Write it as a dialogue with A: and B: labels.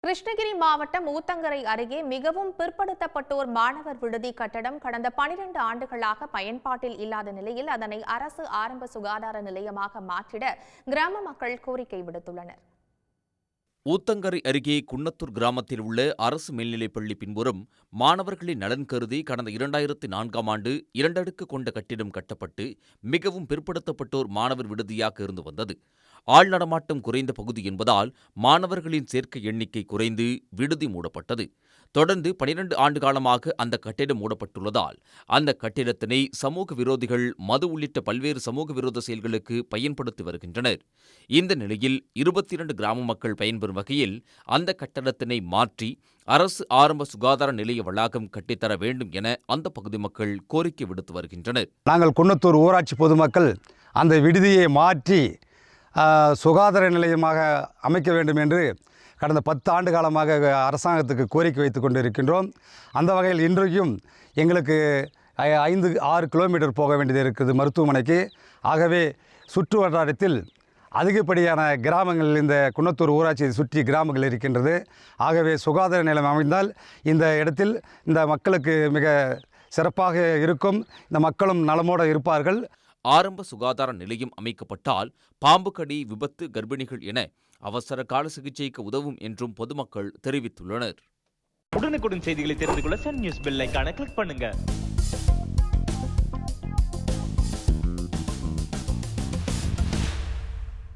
A: கிருஷ்ணகிரி மாவட்டம் ஊத்தங்கரை அருகே மிகவும் பிற்படுத்தப்பட்டோர் மாணவர் விடுதி கட்டடம் கடந்த 12 ஆண்டுகளாக பயன்பாட்டில் இல்லாத நிலையில் அதனை அரசு ஆரம்ப சுகாதார நிலையமாக மாற்றிட கிராம மக்கள் கோரிக்கை விடுத்துள்ளனர்.
B: ஊத்தங்கரை அருகே குன்னத்தூர் கிராமத்தில் உள்ள அரசு மேல்நிலைப்பள்ளி பின்புறம் மாணவர்களின் நலன் கருதி கடந்த 2004ஆம் ஆண்டு 2 அடுக்கு கொண்ட கட்டிடம் கட்டப்பட்டு மிகவும் பிற்படுத்தப்பட்டோர் மாணவர் விடுதியாக இருந்து வந்தது. ஆள் நடமாட்டம் குறைந்த பகுதி என்பதால் மாணவர்களின் சேர்க்கை எண்ணிக்கை குறைந்து விடுதி மூடப்பட்டது. தொடர்ந்து 12 ஆண்டு காலமாக அந்த கட்டிடம் மூடப்பட்டுள்ளதால் அந்த கட்டிடத்தினை சமூக விரோதிகள் மது உள்ளிட்ட பல்வேறு சமூக விரோத செயல்களுக்கு பயன்படுத்தி வருகின்றனர். இந்த நிலையில் 22 கிராம மக்கள் பயன்பெறும் வகையில் அந்த கட்டடத்தினை மாற்றி அரசு ஆரம்ப சுகாதார நிலைய வளாகம் கட்டித்தர வேண்டும் என அந்த பகுதி மக்கள் கோரிக்கை விடுத்து வருகின்றனர்.
C: நாங்கள் குன்னத்தூர் ஊராட்சி பொதுமக்கள் அந்த விடுதியை மாற்றி சுகாதார நிலையமாக அமைக்க வேண்டும் என்று கடந்த 10 ஆண்டு காலமாக அரசாங்கத்துக்கு கோரிக்கை வைத்து கொண்டு இருக்கின்றோம். அந்த வகையில் இன்றைக்கும் எங்களுக்கு 5-6 கிலோமீட்டர் போக வேண்டியது இருக்குது மருத்துவமனைக்கு. ஆகவே சுற்று வட்டாரத்தில் அதிகப்படியான கிராமங்கள் இந்த குன்னத்தூர் ஊராட்சியை சுற்றி கிராமங்கள் இருக்கின்றது. ஆகவே சுகாதார நிலையம் அமைந்தால் இந்த இடத்தில் இந்த மக்களுக்கு மிக சிறப்பாக இருக்கும். இந்த மக்களும் நலமோடு இருப்பார்கள்.
B: ஆரம்ப சுகாதார நிலையம் அமைக்கப்பட்டால் பாம்பு கடி, விபத்து, கர்ப்பிணிகள் என அவசர கால சிகிச்சைக்கு உதவும் என்றும் பொதுமக்கள் தெரிவித்துள்ளனர்.
D: உடனுக்குடன் செய்திகளை தெரிந்து கொள்ள சன் நியூஸ் பெல் ஐகானை கிளிக் பண்ணுங்க.